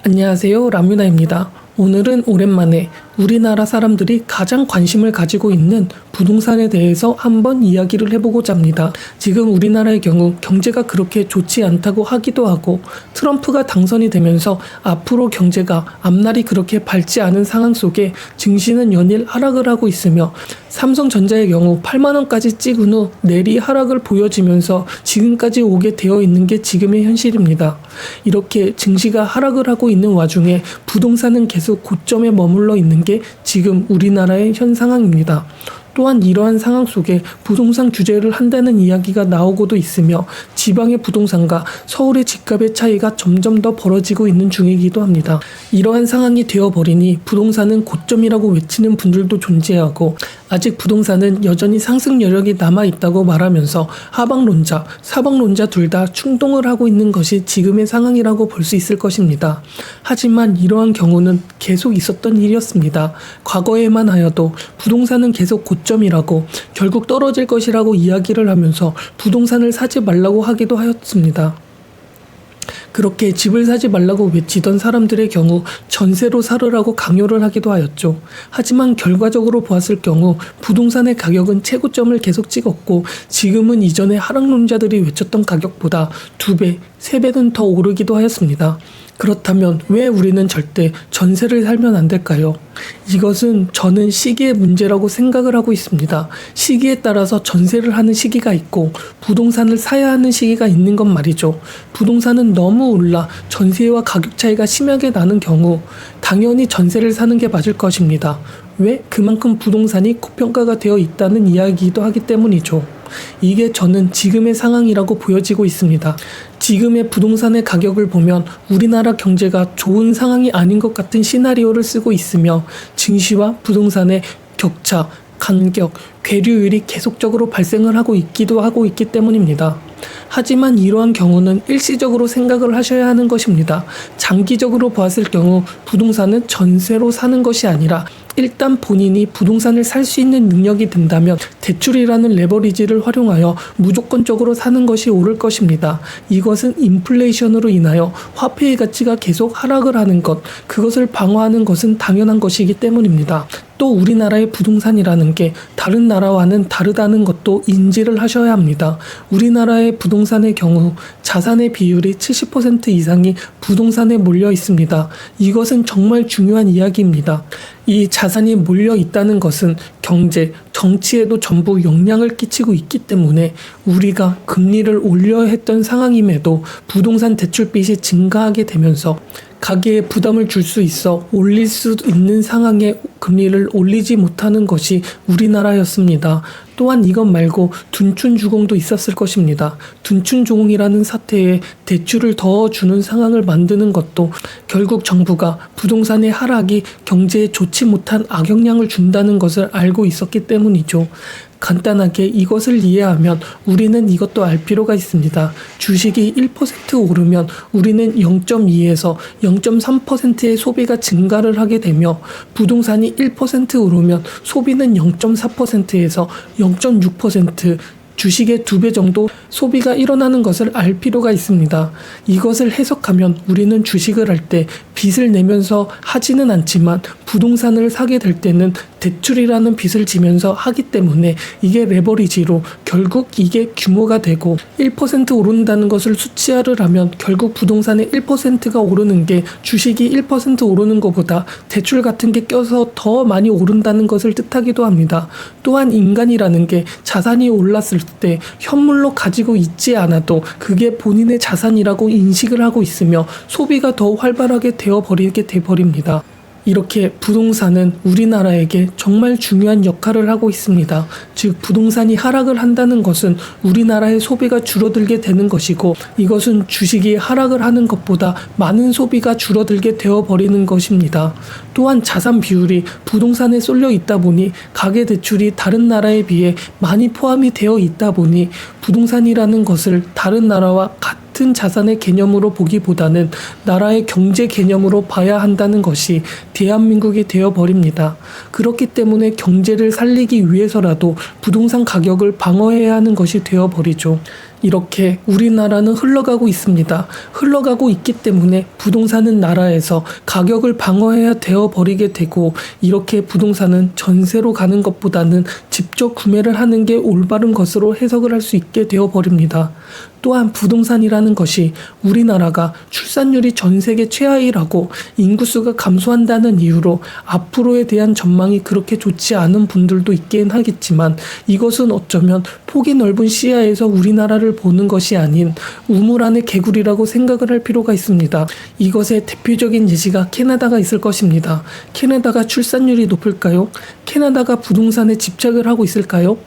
안녕하세요, 라뮤나입니다. 오늘은 오랜만에 우리나라 사람들이 가장 관심을 가지고 있는 부동산에 대해서 한번 이야기를 해보고자 합니다. 지금 우리나라의 경우 경제가 그렇게 좋지 않다고 하기도 하고 트럼프가 당선이 되면서 앞으로 경제가 앞날이 그렇게 밝지 않은 상황 속에 증시는 연일 하락을 하고 있으며 삼성전자의 경우 8만 원까지 찍은 후 내리 하락을 보여지면서 지금까지 오게 되어 있는 게 지금의 현실입니다. 이렇게 증시가 하락을 하고 있는 와중에 부동산은 계속 고점에 머물러 있는 게 지금 우리나라의 현 상황입니다. 또한 이러한 상황 속에 부동산 규제를 한다는 이야기가 나오고도 있으며 지방의 부동산과 서울의 집값의 차이가 점점 더 벌어지고 있는 중이기도 합니다. 이러한 상황이 되어버리니 부동산은 고점이라고 외치는 분들도 존재하고 아직 부동산은 여전히 상승 여력이 남아있다고 말하면서 하방론자, 사방론자 둘 다 충동을 하고 있는 것이 지금의 상황이라고 볼 수 있을 것입니다. 하지만 이러한 경우는 계속 있었던 일이었습니다. 과거에만 하여도 부동산은 계속 고점이라고 결국 떨어질 것이라고 이야기를 하면서 부동산을 사지 말라고 하기도 하였습니다. 그렇게 집을 사지 말라고 외치던 사람들의 경우 전세로 사르라고 강요를 하기도 하였죠. 하지만 결과적으로 보았을 경우 부동산의 가격은 최고점을 계속 찍었고 지금은 이전에 하락론자들이 외쳤던 가격보다 2배, 3배는 더 오르기도 하였습니다. 그렇다면 왜 우리는 절대 전세를 살면 안 될까요? 이것은 저는 시기의 문제라고 생각을 하고 있습니다. 시기에 따라서 전세를 하는 시기가 있고 부동산을 사야 하는 시기가 있는 건 말이죠. 부동산은 너무 올라 전세와 가격 차이가 심하게 나는 경우 당연히 전세를 사는 게 맞을 것입니다. 왜? 그만큼 부동산이 고평가가 되어 있다는 이야기이기도 하기 때문이죠. 이게 저는 지금의 상황이라고 보여지고 있습니다. 지금의 부동산의 가격을 보면 우리나라 경제가 좋은 상황이 아닌 것 같은 시나리오를 쓰고 있으며 증시와 부동산의 격차, 간격, 괴류율이 계속적으로 발생을 하고 있기도 하고 있기 때문입니다. 하지만 이러한 경우는 일시적으로 생각을 하셔야 하는 것입니다. 장기적으로 보았을 경우 부동산은 전세로 사는 것이 아니라 일단 본인이 부동산을 살 수 있는 능력이 된다면 대출이라는 레버리지를 활용하여 무조건적으로 사는 것이 옳을 것입니다. 이것은 인플레이션으로 인하여 화폐의 가치가 계속 하락을 하는 것, 그것을 방어하는 것은 당연한 것이기 때문입니다. 또 우리나라의 부동산이라는 게 다른 나라와는 다르다는 것도 인지를 하셔야 합니다. 우리나라의 부동산의 경우 자산의 비율이 70% 이상이 부동산에 몰려 있습니다. 이것은 정말 중요한 이야기입니다. 이 자산이 몰려 있다는 것은 경제, 정치에도 전부 영향을 끼치고 있기 때문에 우리가 금리를 올려야 했던 상황임에도 부동산 대출빚이 증가하게 되면서 가계에 부담을 줄 수 있어 올릴 수 있는 상황에 금리를 올리지 못하는 것이 우리나라였습니다. 또한 이것 말고 둔춘주공도 있었을 것입니다. 둔춘주공이라는 사태에 대출을 더 주는 상황을 만드는 것도 결국 정부가 부동산의 하락이 경제에 좋지 못한 악영향을 준다는 것을 알고 있었기 때문이죠. 간단하게 이것을 이해하면 우리는 이것도 알 필요가 있습니다. 주식이 1% 오르면 우리는 0.2에서 0.3%의 소비가 증가를 하게 되며 부동산이 1% 오르면 소비는 0.4%에서 0.6%, 주식의 2배 정도 소비가 일어나는 것을 알 필요가 있습니다. 이것을 해석하면 우리는 주식을 할 때 빚을 내면서 하지는 않지만 부동산을 사게 될 때는 대출이라는 빚을 지면서 하기 때문에 이게 레버리지로 결국 이게 규모가 되고 1% 오른다는 것을 수치화를 하면 결국 부동산의 1%가 오르는 게 주식이 1% 오르는 것보다 대출 같은 게 껴서 더 많이 오른다는 것을 뜻하기도 합니다. 또한 인간이라는 게 자산이 올랐을 때 현물로 가지고 있지 않아도 그게 본인의 자산이라고 인식을 하고 있으며 소비가 더 활발하게 되어버리게 돼버립니다. 이렇게 부동산은 우리나라에게 정말 중요한 역할을 하고 있습니다. 즉 부동산이 하락을 한다는 것은 우리나라의 소비가 줄어들게 되는 것이고 이것은 주식이 하락을 하는 것보다 많은 소비가 줄어들게 되어버리는 것입니다. 또한 자산 비율이 부동산에 쏠려 있다 보니 가계대출이 다른 나라에 비해 많이 포함이 되어 있다 보니 부동산이라는 것을 다른 나라와 같은 자산의 개념으로 보기보다는 나라의 경제 개념으로 봐야 한다는 것이 대한민국이 되어버립니다. 그렇기 때문에 경제를 살리기 위해서라도 부동산 가격을 방어해야 하는 것이 되어버리죠. 이렇게 우리나라는 흘러가고 있습니다. 흘러가고 있기 때문에 부동산은 나라에서 가격을 방어해야 되어버리게 되고, 이렇게 부동산은 전세로 가는 것보다는 직접 구매를 하는 게 올바른 것으로 해석을 할 수 있게 되어버립니다. 또한 부동산이라는 것이 우리나라가 출산율이 전 세계 최하위라고 인구수가 감소한다는 이유로 앞으로에 대한 전망이 그렇게 좋지 않은 분들도 있긴 하겠지만, 이것은 어쩌면 폭이 넓은 시야에서 우리나라를 보는 것이 아닌 우물 안의 개구리라고 생각을 할 필요가 있습니다. 이것의 대표적인 예시가 캐나다가 있을 것입니다. 캐나다가 출산율이 높을까요? 캐나다가 부동산에 집착을 하고 있을까요?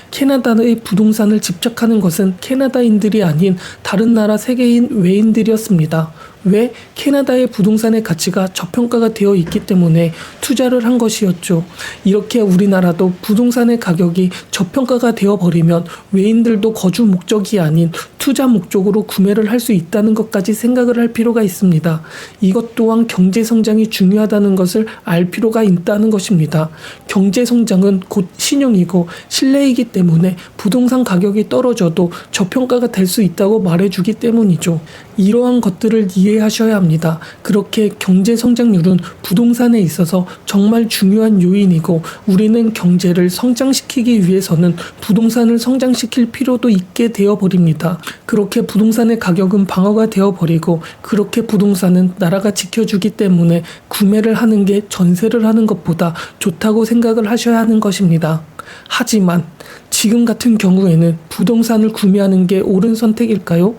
캐나다의 부동산을 집착하는 것은 캐나다인들이 아닌 다른 나라 세계인 외인들이었습니다. 왜? 캐나다의 부동산의 가치가 저평가가 되어 있기 때문에 투자를 한 것이었죠. 이렇게 우리나라도 부동산의 가격이 저평가가 되어버리면 외인들도 거주 목적이 아닌 투자 목적으로 구매를 할 수 있다는 것까지 생각을 할 필요가 있습니다. 이것 또한 경제 성장이 중요하다는 것을 알 필요가 있다는 것입니다. 경제 성장은 곧 신용이고 신뢰이기 때문에 부동산 가격이 떨어져도 저평가가 될 수 있다고 말해주기 때문이죠. 이러한 것들을 이해하셔야 합니다. 그렇게 경제 성장률은 부동산에 있어서 정말 중요한 요인이고, 우리는 경제를 성장시키기 위해서는 부동산을 성장시킬 필요도 있게 되어버립니다. 그렇게 부동산의 가격은 방어가 되어버리고, 그렇게 부동산은 나라가 지켜주기 때문에 구매를 하는 게 전세를 하는 것보다 좋다고 생각을 하셔야 하는 것입니다. 하지만 지금 같은 경우에는 부동산을 구매하는 게 옳은 선택일까요?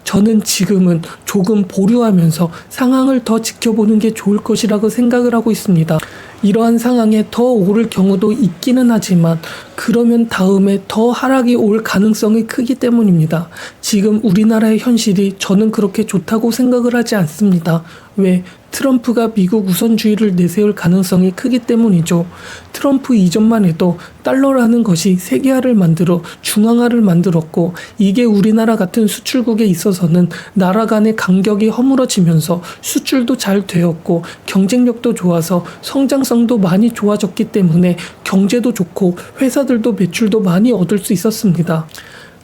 저는 지금은 조금 보류하면서 상황을 더 지켜보는 게 좋을 것이라고 생각을 하고 있습니다. 이러한 상황에 더 오를 경우도 있기는 하지만, 그러면 다음에 더 하락이 올 가능성이 크기 때문입니다. 지금 우리나라의 현실이 저는 그렇게 좋다고 생각을 하지 않습니다. 왜? 트럼프가 미국 우선주의를 내세울 가능성이 크기 때문이죠. 트럼프 이전만 해도 달러라는 것이 세계화를 만들어 중앙화를 만들었고, 이게 우리나라 같은 수출국에 있어서는 나라 간의 간격이 허물어지면서 수출도 잘 되었고 경쟁력도 좋아서 성장성도 많이 좋아졌기 때문에 경제도 좋고 회사들도 매출도 많이 얻을 수 있었습니다.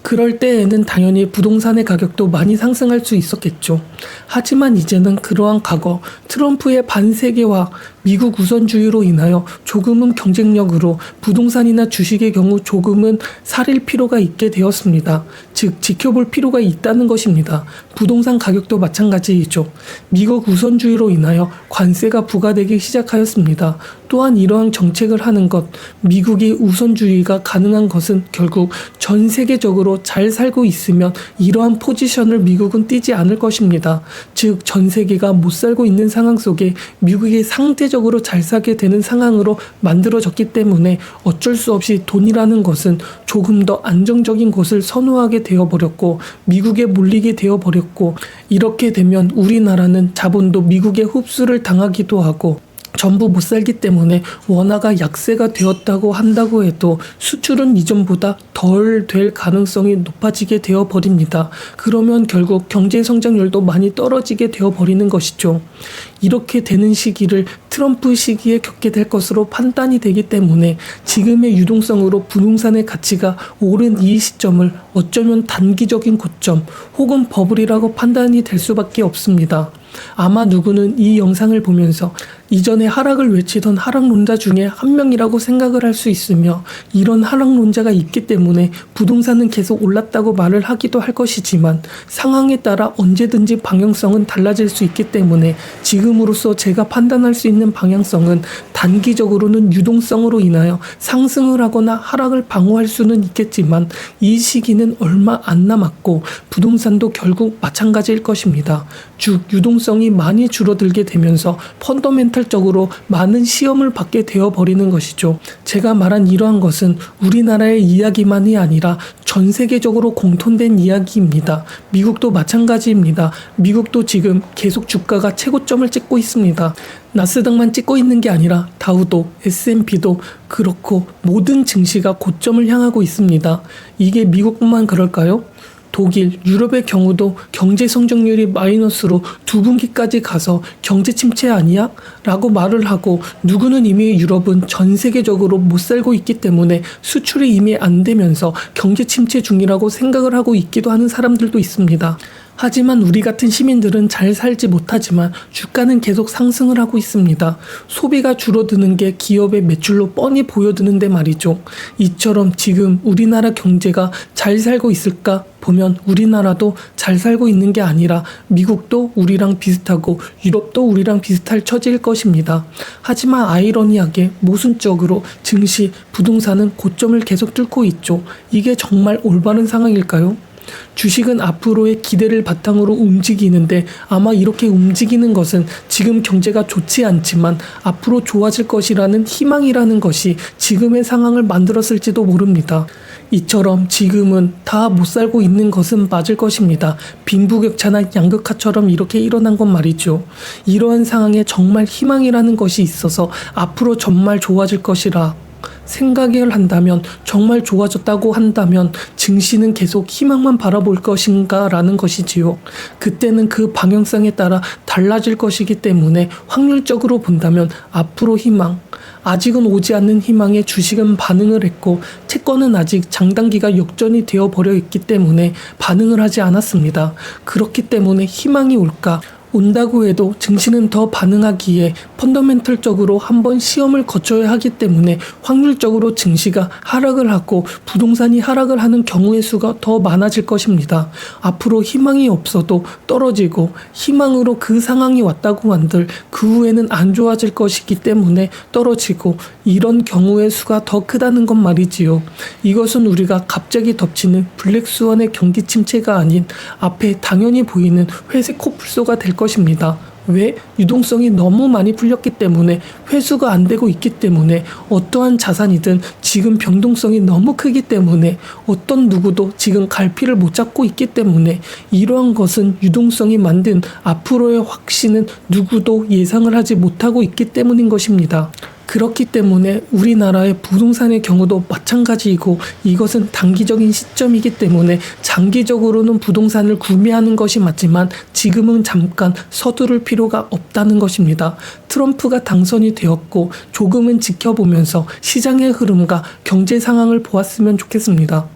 그럴 때에는 당연히 부동산의 가격도 많이 상승할 수 있었겠죠. 하지만 이제는 그러한 과거, 트럼프의 반세계화, 미국 우선주의로 인하여 조금은 경쟁력으로 부동산이나 주식의 경우 조금은 사릴 필요가 있게 되었습니다. 즉 지켜볼 필요가 있다는 것입니다. 부동산 가격도 마찬가지이죠. 미국 우선주의로 인하여 관세가 부과되기 시작하였습니다. 또한 이러한 정책을 하는 것, 미국이 우선주의가 가능한 것은 결국 전 세계적으로 잘 살고 있으면 이러한 포지션을 미국은 띄지 않을 것입니다. 즉 전 세계가 못 살고 있는 상황 속에 미국이 상대적으로 잘 살게 되는 상황으로 만들어졌기 때문에 어쩔 수 없이 돈이라는 것은 조금 더 안정적인 곳을 선호하게 되어버렸고 미국에 몰리게 되어버렸고, 이렇게 되면 우리나라는 자본도 미국에 흡수를 당하기도 하고 전부 못 살기 때문에 원화가 약세가 되었다고 한다고 해도 수출은 이전보다 덜 될 가능성이 높아지게 되어버립니다. 그러면 결국 경제 성장률도 많이 떨어지게 되어버리는 것이죠. 이렇게 되는 시기를 트럼프 시기에 겪게 될 것으로 판단이 되기 때문에 지금의 유동성으로 부동산의 가치가 오른 이 시점을 어쩌면 단기적인 고점 혹은 버블이라고 판단이 될 수밖에 없습니다. 아마 누구는 이 영상을 보면서 이전에 하락을 외치던 하락론자 중에 한 명이라고 생각을 할 수 있으며, 이런 하락론자가 있기 때문에 부동산은 계속 올랐다고 말을 하기도 할 것이지만 상황에 따라 언제든지 방향성은 달라질 수 있기 때문에 지금으로서 제가 판단할 수 있는 방향성은 단기적으로는 유동성으로 인하여 상승을 하거나 하락을 방어할 수는 있겠지만 이 시기는 얼마 안 남았고 부동산도 결국 마찬가지일 것입니다. 즉 유동성이 많이 줄어들게 되면서 펀더멘탈적으로 많은 시험을 받게 되어버리는 것이죠. 제가 말한 이러한 것은 우리나라의 이야기만이 아니라 전 세계적으로 공통된 이야기입니다. 미국도 마찬가지입니다. 미국도 지금 계속 주가가 최고점을 찍고 있습니다. 나스닥만 찍고 있는 게 아니라 다우도, S&P도 그렇고 모든 증시가 고점을 향하고 있습니다. 이게 미국뿐만 그럴까요? 독일, 유럽의 경우도 경제 성장률이 마이너스로 두 분기까지 가서 경제 침체 아니야? 라고 말을 하고, 누구는 이미 유럽은 전 세계적으로 못 살고 있기 때문에 수출이 이미 안 되면서 경제 침체 중이라고 생각을 하고 있기도 하는 사람들도 있습니다. 하지만 우리 같은 시민들은 잘 살지 못하지만 주가는 계속 상승을 하고 있습니다. 소비가 줄어드는 게 기업의 매출로 뻔히 보여드는데 말이죠. 이처럼 지금 우리나라 경제가 잘 살고 있을까 보면 우리나라도 잘 살고 있는 게 아니라 미국도 우리랑 비슷하고 유럽도 우리랑 비슷할 처지일 것입니다. 하지만 아이러니하게 모순적으로 증시, 부동산은 고점을 계속 뚫고 있죠. 이게 정말 올바른 상황일까요? 주식은 앞으로의 기대를 바탕으로 움직이는데, 아마 이렇게 움직이는 것은 지금 경제가 좋지 않지만 앞으로 좋아질 것이라는 희망이라는 것이 지금의 상황을 만들었을지도 모릅니다. 이처럼 지금은 다 못 살고 있는 것은 맞을 것입니다. 빈부격차나 양극화처럼 이렇게 일어난 건 말이죠. 이러한 상황에 정말 희망이라는 것이 있어서 앞으로 정말 좋아질 것이라 생각을 한다면, 정말 좋아졌다고 한다면 증시는 계속 희망만 바라볼 것인가 라는 것이지요. 그때는 그 방향성에 따라 달라질 것이기 때문에 확률적으로 본다면 앞으로 희망, 아직은 오지 않는 희망에 주식은 반응을 했고, 채권은 아직 장단기가 역전이 되어버려 있기 때문에 반응을 하지 않았습니다. 그렇기 때문에 희망이 올까? 온다고 해도 증시는 더 반응하기에 펀더멘털적으로 한번 시험을 거쳐야 하기 때문에 확률적으로 증시가 하락을 하고 부동산이 하락을 하는 경우의 수가 더 많아질 것입니다. 앞으로 희망이 없어도 떨어지고, 희망으로 그 상황이 왔다고 한들 그 후에는 안 좋아질 것이기 때문에 떨어지고, 이런 경우의 수가 더 크다는 건 말이지요. 이것은 우리가 갑자기 덮치는 블랙스완의 경기 침체가 아닌 앞에 당연히 보이는 회색 코뿔소가 될 것입니다. 왜? 유동성이 너무 많이 풀렸기 때문에, 회수가 안 되고 있기 때문에, 어떠한 자산이든 지금 변동성이 너무 크기 때문에, 어떤 누구도 지금 갈피를 못 잡고 있기 때문에, 이러한 것은 유동성이 만든 앞으로의 확신은 누구도 예상을 하지 못하고 있기 때문인 것입니다. 그렇기 때문에 우리나라의 부동산의 경우도 마찬가지이고, 이것은 단기적인 시점이기 때문에 장기적으로는 부동산을 구매하는 것이 맞지만 지금은 잠깐 서두를 필요가 없다는 것입니다. 트럼프가 당선이 되었고 조금은 지켜보면서 시장의 흐름과 경제 상황을 보았으면 좋겠습니다.